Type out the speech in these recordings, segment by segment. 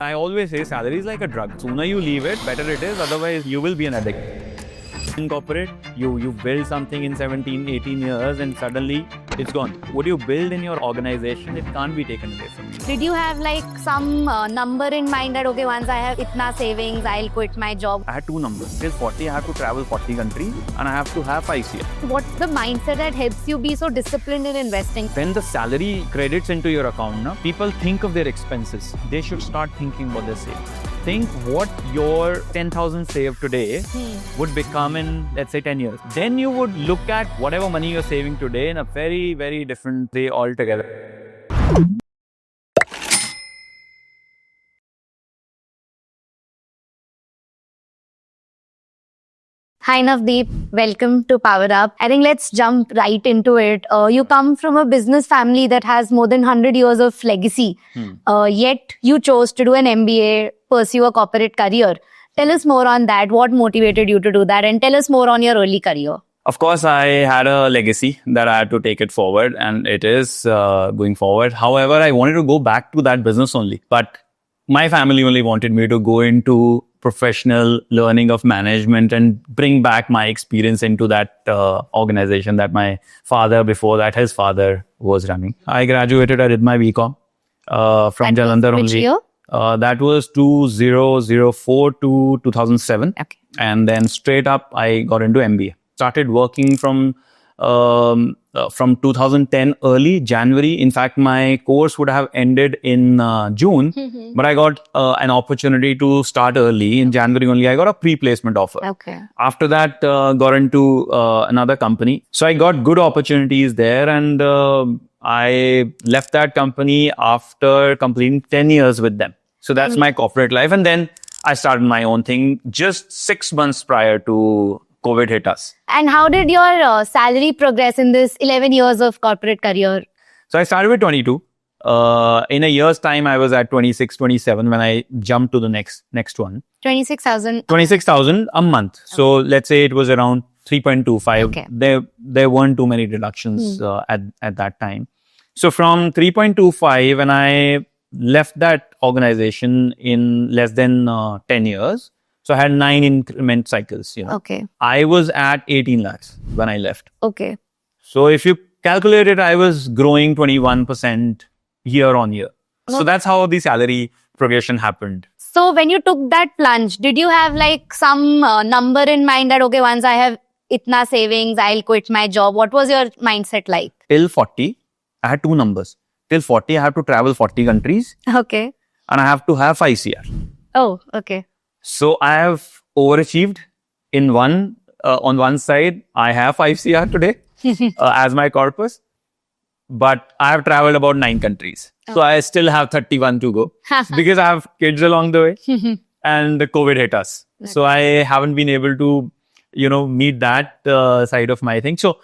I always say salary is like a drug. Sooner you leave it, better it is. Otherwise, you will be an addict. In corporate, you build something in 17, 18 years and suddenly it's gone. What you build in your organization, it can't be taken away from you. Did you have like some number in mind that, okay, once I have itna savings, I'll quit my job? I had two numbers. Till 40, I have to travel 40 countries and I have to have 5 CR. What's the mindset that helps you be so disciplined in investing? When the salary credits into your account, now, people think of their expenses. They should start thinking what they save. Think what your 10,000 saved today would become in, let's say, 10 years. Then you would look at whatever money you're saving today in a very, very different way altogether. Hi Navdeep, welcome to Power Up. I think let's jump right into it. You come from a business family that has more than 100 years of legacy, yet you chose to do an MBA, pursue a corporate career. Tell us more on that. What motivated you to do that? And tell us more on your early career. Of course, I had a legacy that I had to take it forward, and it is going forward. However, I wanted to go back to that business only. But my family only wanted me to go into professional learning of management and bring back my experience into that organization that my father, before that, his father was running. I graduated, I did my BCom from Jalandhar only. Which year? That was 2004 to 2007. Okay. And then straight up, I got into MBA. Started working from 2010 early January. In fact, my course would have ended in June, but I got an opportunity to start early. In January only, I got a pre-placement offer. Okay. After that, got into another company. So I got good opportunities there, and I left that company after completing 10 years with them. So that's my corporate life. And then I started my own thing just 6 months prior to COVID hit us. And how did your salary progress in this 11 years of corporate career? So I started with 22. In a year's time, I was at 26, 27 when I jumped to the next one. 26,000. 26,000 a month. So let's say it was around 3.25. Okay. There weren't too many deductions at that time. So from 3.25, when I left that organization in less than 10 years, so I had 9 increment cycles. Okay. I was at 18 lakhs when I left. Okay. So if you calculate it, I was growing 21% year on year. So that's how the salary progression happened. So when you took that plunge, did you have like some number in mind that, okay, once I have itna savings, I'll quit my job? What was your mindset like? Till 40, I had two numbers. Till 40, I have to travel 40 countries Okay. and I have to have 5 CR. Oh, okay. So I have overachieved in one, on one side, I have 5 CR today as my corpus, but I have traveled about 9 countries. So I still have 31 to go because I have kids along the way and the COVID hit us. So I haven't been able to, meet that side of my thing. So,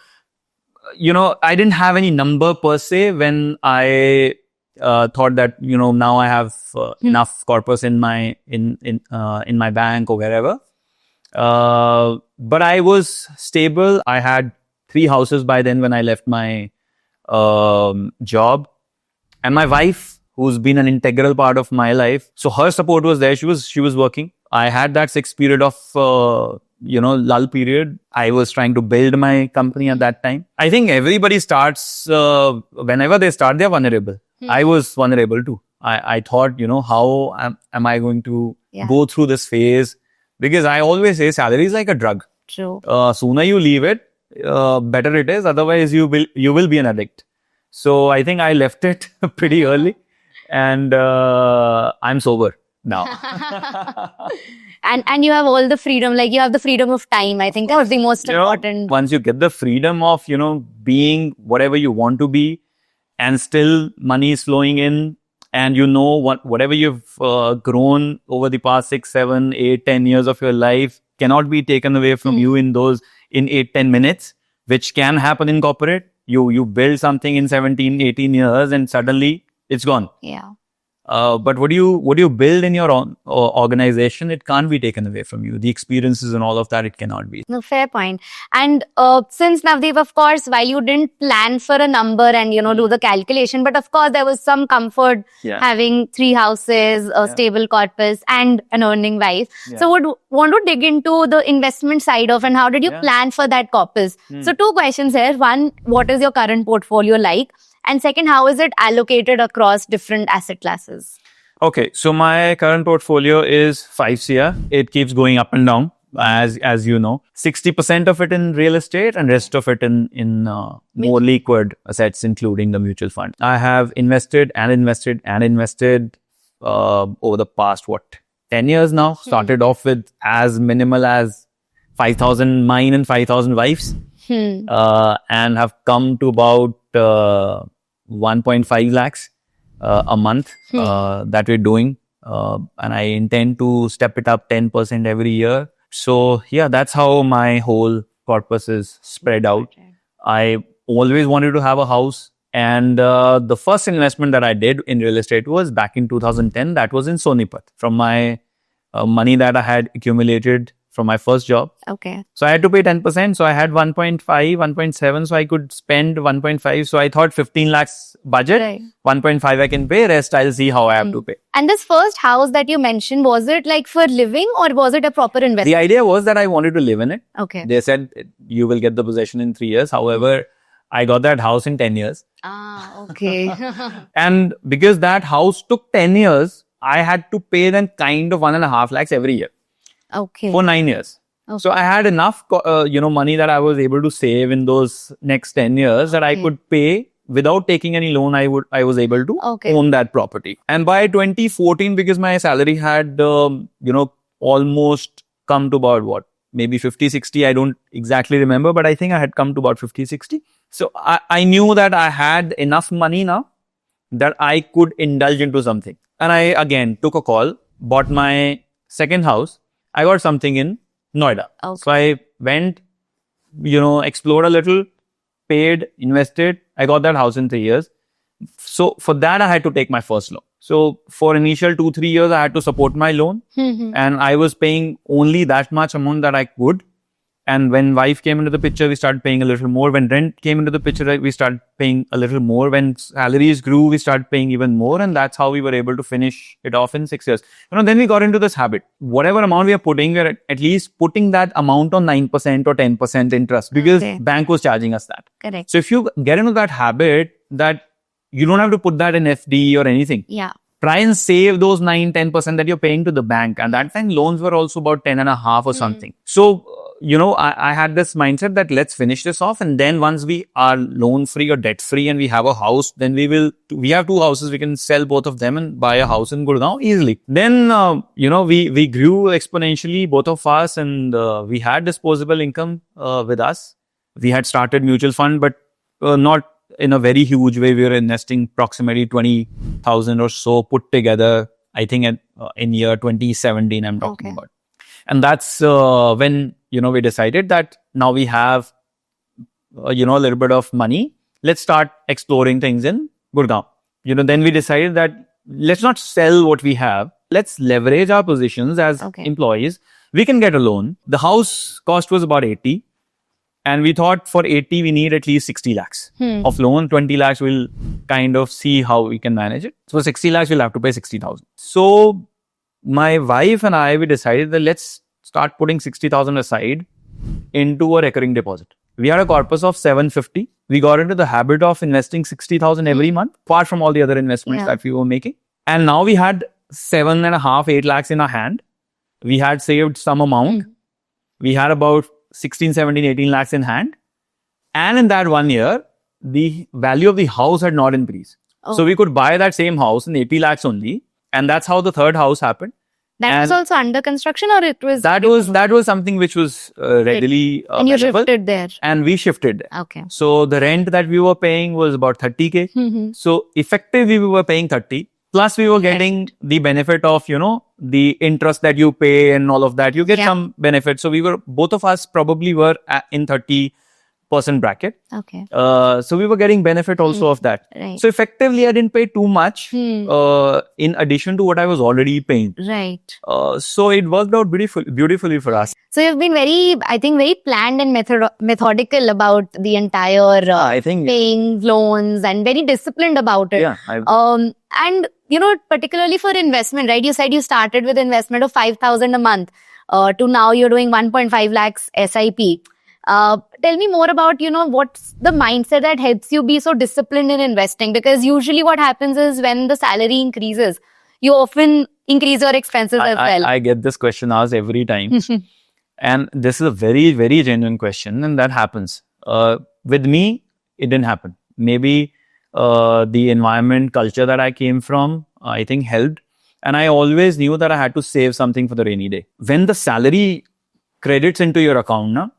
I didn't have any number per se when I thought that, now I have enough corpus in my bank or wherever. But I was stable. I had 3 houses by then when I left my job. And my wife, who's been an integral part of my life, so her support was there. She was working. I had that 6 period of, lull period. I was trying to build my company at that time. I think everybody starts, whenever they start, they're vulnerable. I was vulnerable too. I thought, how am I going to go through this phase? Because I always say salary is like a drug. True. Sooner you leave it, better it is. Otherwise, you will be an addict. So I think I left it pretty early, and I'm sober now. And you have all the freedom, like you have the freedom of time. I think that's the most important. Once you get the freedom of, being whatever you want to be, and still money is flowing in, and whatever you've grown over the past 6, 7, 8, 10 years of your life cannot be taken away from you in 8, 10 minutes, which can happen in corporate. You build something in 17, 18 years and suddenly it's gone. Yeah. But what you build in your own organization, it can't be taken away from you. The experiences and all of that, it cannot be. No, fair point. And since Navdeep, of course, while you didn't plan for a number and, do the calculation, but of course, there was some comfort having 3 houses, a stable corpus and an earning wife. So would want to dig into the investment side of and how did you plan for that corpus? So 2 questions here. One, what is your current portfolio like? And second, how is it allocated across different asset classes? Okay, so my current portfolio is 5 CR. It keeps going up and down, as you know. 60% of it in real estate and rest of it in more liquid assets, including the mutual fund. I have invested over the past, 10 years now. Started off with as minimal as 5,000 mine and 5,000 wives. And have come to about 1.5 lakhs a month that we're doing. And I intend to step it up 10% every year. So yeah, that's how my whole corpus is spread out. I always wanted to have a house. And the first investment that I did in real estate was back in 2010. That was in Sonipat from my money that I had accumulated from my first job. Okay. So I had to pay 10%. So I had 1.5, 1.7. So I could spend 1.5. So I thought 15 lakhs budget, 1.5 I can pay, rest I'll see how I have to pay. And this first house that you mentioned, was it like for living or was it a proper investment? The idea was that I wanted to live in it. Okay. They said you will get the possession in 3 years. However, I got that house in 10 years. Okay. And because that house took 10 years, I had to pay then kind of 1.5 lakhs every year. Okay. For 9 years. Okay. So I had enough, money that I was able to save in those next 10 years that I could pay without taking any loan. I was able to own that property. And by 2014, because my salary had, almost come to about maybe 50, 60. I don't exactly remember, but I think I had come to about 50, 60. So I knew that I had enough money now that I could indulge into something. And I again took a call, bought my second house. I got something in Noida. Okay. So I went, explored a little, paid, invested. I got that house in 3 years. So for that, I had to take my first loan. So for initial 2-3 years, I had to support my loan. And I was paying only that much amount that I could. And when wife came into the picture, we started paying a little more. When rent came into the picture, we started paying a little more. When salaries grew, we started paying even more. And that's how we were able to finish it off in 6 years. Then we got into this habit. Whatever amount we are putting, we're at least putting that amount on 9% or 10% interest because bank was charging us that. Correct. So if you get into that habit that you don't have to put that in FD or anything. Yeah. Try and save those 9-10% that you're paying to the bank. And that time loans were also about 10.5 or something. So, I had this mindset that let's finish this off. And then once we are loan free or debt free and we have a house, then we have 2 houses. We can sell both of them and buy a house in Gurgaon easily. Then, we grew exponentially, both of us, and we had disposable income with us. We had started mutual fund, but not in a very huge way. We were investing approximately 20,000 or so put together, I think in year 2017, I'm talking about. And that's when, we decided that now we have, a little bit of money. Let's start exploring things in Gurgaon. Then we decided that let's not sell what we have. Let's leverage our positions as employees. We can get a loan. The house cost was about 80. And we thought for 80, we need at least 60 lakhs of loan. 20 lakhs, we'll kind of see how we can manage it. So 60 lakhs, we'll have to pay 60,000. So my wife and I, we decided that let's start putting 60,000 aside into a recurring deposit. We had a corpus of 750. We got into the habit of investing 60,000 every month, apart from all the other investments that we were making. And now we had 7.5, 8 lakhs in our hand. We had saved some amount. We had about 16, 17, 18 lakhs in hand. And in that 1 year, the value of the house had not increased. So we could buy that same house in 80 lakhs only. And that's how the third house happened. That was also under construction, or it was? That was something which was readily and you shifted there. And we shifted there. Okay. So the rent that we were paying was about 30K. So effectively we were paying 30. Plus we were getting the benefit of, the interest that you pay and all of that. You get some benefit. So both of us probably were in 30 percent bracket. Okay. So we were getting benefit also of that. Right. So effectively, I didn't pay too much in addition to what I was already paying. Right. So it worked out beautifully for us. So you've been very planned and methodical about the entire I think, paying loans and very disciplined about it. yeah. And particularly for investment, right? You said you started with investment of 5,000 a month to now you're doing 1.5 lakhs SIP. Tell me more about, what's the mindset that helps you be so disciplined in investing? Because usually what happens is when the salary increases, you often increase your expenses as well. I get this question asked every time. And this is a very, very genuine question. And that happens. With me, it didn't happen. Maybe the environment, culture that I came from, I think helped. And I always knew that I had to save something for the rainy day. When the salary credits into your account,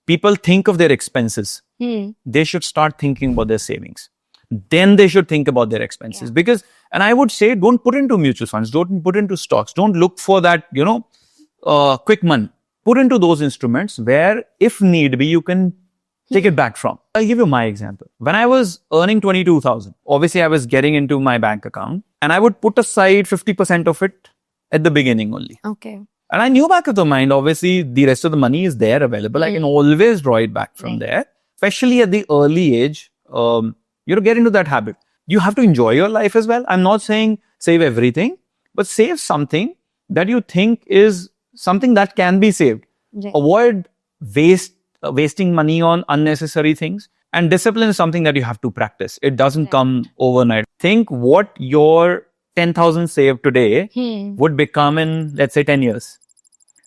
people think of their expenses. They should start thinking about their savings. Then they should think about their expenses. Because, and I would say, don't put into mutual funds, don't put into stocks, don't look for that, quick money. Put into those instruments where, if need be, you can take it back from. I'll give you my example. When I was earning 22,000, obviously I was getting into my bank account and I would put aside 50% of it at the beginning only. Okay. And I knew back of the mind, obviously the rest of the money is there available. I can always draw it back from there, especially at the early age. Get into that habit. You have to enjoy your life as well. I'm not saying save everything, but save something that you think is something that can be saved. Right. Avoid wasting money on unnecessary things. And discipline is something that you have to practice. It doesn't come overnight. Think what your 10,000 saved today would become in, let's say, 10 years.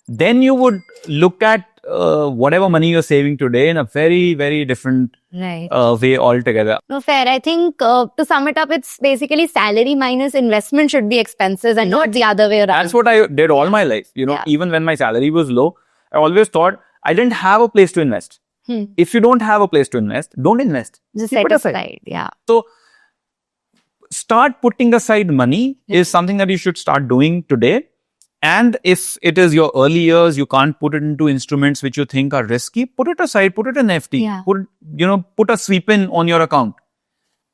Then you would look at whatever money you're saving today in a very, very different way altogether. No, fair. I think to sum it up, it's basically salary minus investment should be expenses and not the other way around. That's what I did all my life. Even when my salary was low, I always thought I didn't have a place to invest. If you don't have a place to invest, don't invest. Just set aside. Yeah. So start putting aside money is something that you should start doing today. And if it is your early years, you can't put it into instruments which you think are risky, put it aside, put it in FD, put a sweep in on your account.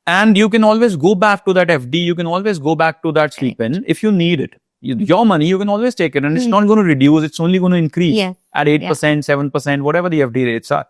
And you can always go back to that FD. You can always go back to that sweep in if you need it. Your money, you can always take it and it's not going to reduce. It's only going to increase at 8%, 7%, whatever the FD rates are.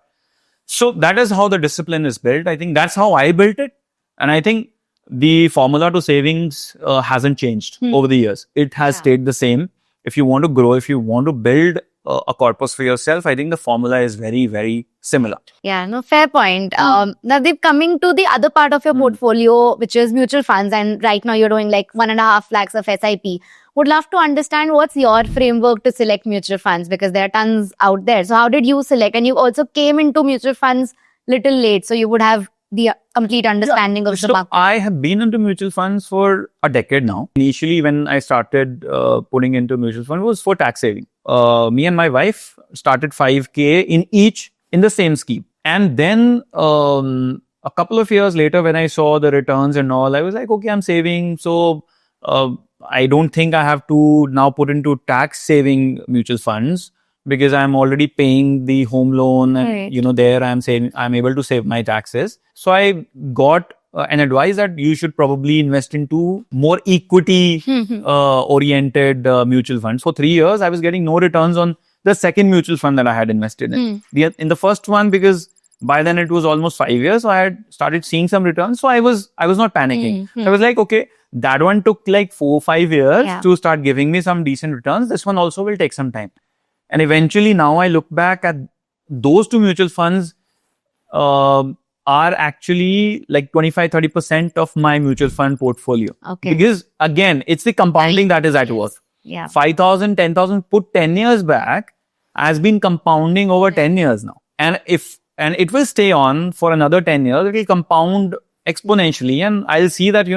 So that is how the discipline is built. I think that's how I built it. And I think the formula to savings hasn't changed over the years. It has stayed the same. If you want to grow, if you want to build a corpus for yourself, I think the formula is very, very similar. Yeah, no, fair point. Nadeep, coming to the other part of your portfolio, which is mutual funds, and right now you're doing like 1.5 lakhs of SIP. Would love to understand what's your framework to select mutual funds, because there are tons out there. So how did you select? And you also came into mutual funds little late, so you would have the complete understanding of the market. I have been into mutual funds for a decade now. Initially, when I started putting into mutual fund, it was for tax saving. Me and my wife started 5K in the same scheme. And then a couple of years later, when I saw the returns and all, I was like, okay, I'm saving. So I don't think I have to now put into tax saving mutual funds, because I'm already paying the home loan and, there I'm saying I'm able to save my taxes. So I got an advice that you should probably invest into more equity oriented mutual funds. For 3 years, I was getting no returns on the second mutual fund that I had invested in. In the first one, because by then it was almost 5 years, so I had started seeing some returns. So I was not panicking. I was like, okay, that one took like 4 or 5 years to start giving me some decent returns. This one also will take some time. And eventually now I look back at those two mutual funds are actually like 25-30% of my mutual fund portfolio. Okay. Because again, it's the compounding that is at work. Yeah. 5,000, 10,000 put 10 years back has been compounding over 10 years now. And it will stay on for another 10 years. It will compound exponentially. And I'll see that,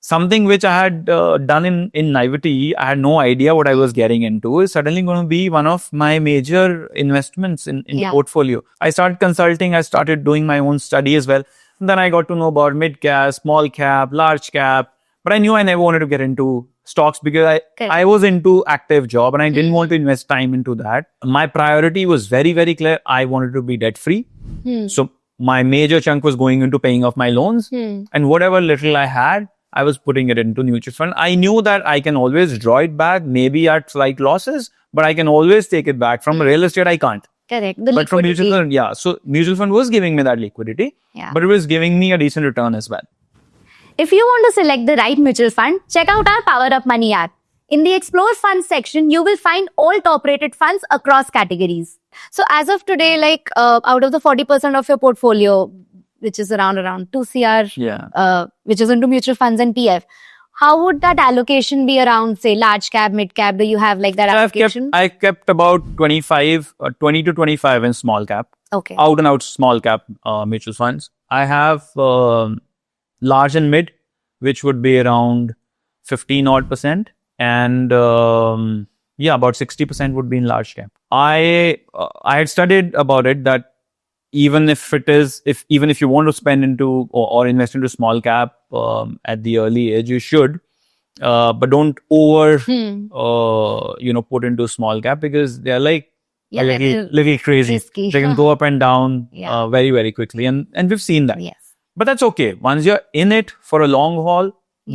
something which I had done in naivety, I had no idea what I was getting into, is suddenly going to be one of my major investments in the portfolio. I started consulting, I started doing my own study as well. And then I got to know about mid cap, small cap, large cap. But I knew I never wanted to get into stocks because I was into active job and I didn't want to invest time into that. My priority was very, very clear. I wanted to be debt free. So my major chunk was going into paying off my loans, and whatever little I had, I was putting it into mutual fund. I knew that I can always draw it back, maybe at slight losses, but I can always take it back. From real estate, I can't. Correct. The But from liquidity. mutual fund, yeah. So mutual fund was giving me that liquidity, Yeah. but it was giving me a decent return as well. If you want to select the right mutual fund, check out our Power Up Money app. In the Explore Funds section, you will find all top-rated funds across categories. So as of today, like out of the 40% of your portfolio, which is around 2 CR, which is into mutual funds and PF, how would that allocation be around, say, large cap, mid cap? Do you have like that allocation? I kept about 20 to 25 in small cap, Okay. out and out small cap mutual funds. I have large and mid, which would be around 15 odd percent. And about 60% would be in large cap. I had studied about it that even if you want to spend into or invest into small cap at the early age, you should, but don't put into small cap, because they're like a little crazy. Risky. They can go up and down very, very quickly, and we've seen that. Yes. But that's okay. Once you're in it for a long haul,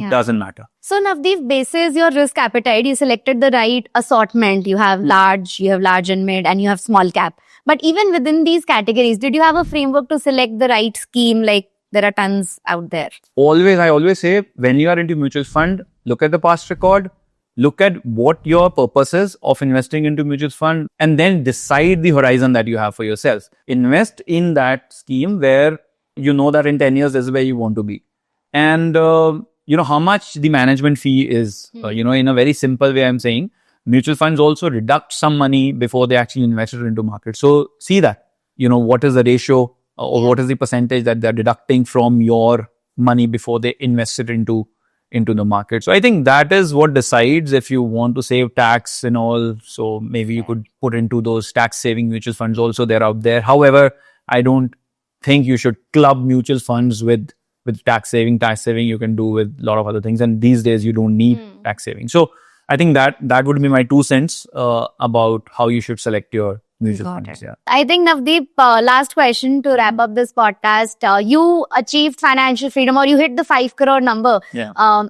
doesn't matter. So Navdeep, basis your risk appetite, you selected the right assortment. You have large and mid, and you have small cap. But even within these categories, did you have a framework to select the right scheme? Like there are tons out there. I always say, when you are into mutual fund, look at the past record, look at what your purpose is of investing into mutual fund, and then decide the horizon that you have for yourself. Invest in that scheme where you know that in 10 years, this is where you want to be. And how much the management fee is, in a very simple way, I'm saying mutual funds also deduct some money before they actually invest it into market. So see that, what is the ratio or what is the percentage that they're deducting from your money before they invest it into the market. So I think that is what decides if you want to save tax and all. So maybe you could put into those tax saving mutual funds also. They're out there. However, I don't think you should club mutual funds with tax saving. Tax saving you can do with a lot of other things, and these days you don't need tax saving. So I think that would be my 2 cents about how you should select your mutual funds. Yeah. I think Navdeep, last question to wrap up this podcast. You achieved financial freedom, or you hit the 5 crore number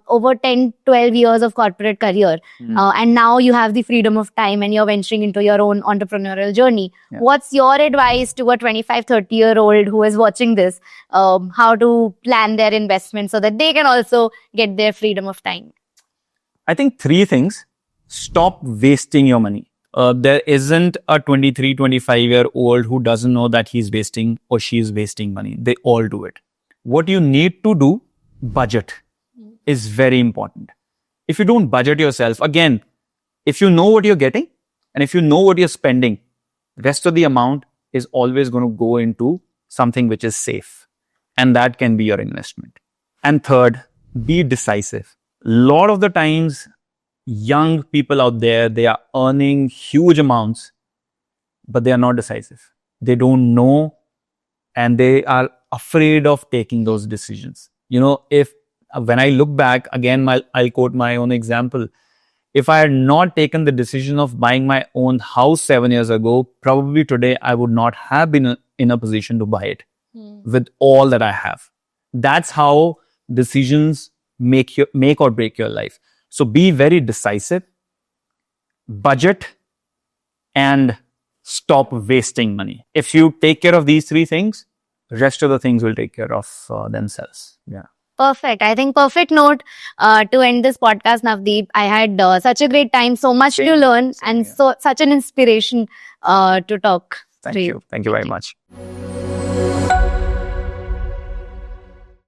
over 10-12 years of corporate career, and now you have the freedom of time and you're venturing into your own entrepreneurial journey. What's your advice to a 25-30-year-old who is watching this, how to plan their investment so that they can also get their freedom of time? I think 3 things. Stop wasting your money. There isn't a 23, 25-year-old who doesn't know that he's wasting or she's wasting money. They all do it. What you need to do, budget, is very important. If you don't budget yourself, again, if you know what you're getting and if you know what you're spending, the rest of the amount is always going to go into something which is safe. And that can be your investment. And third, be decisive. A lot of the times, young people out there, they are earning huge amounts, but they are not decisive. They don't know, and they are afraid of taking those decisions. When I look back, again, I'll quote my own example. If I had not taken the decision of buying my own house 7 years ago, probably today I would not have been in a position to buy it with all that I have. That's how decisions make or break your life. So be very decisive, budget, and stop wasting money. If you take care of these 3 things, the rest of the things will take care of themselves. Yeah. Perfect. I think perfect note to end this podcast, Navdeep. I had such a great time, so much to learn, and such an inspiration to talk. Thank you. Thank you very much.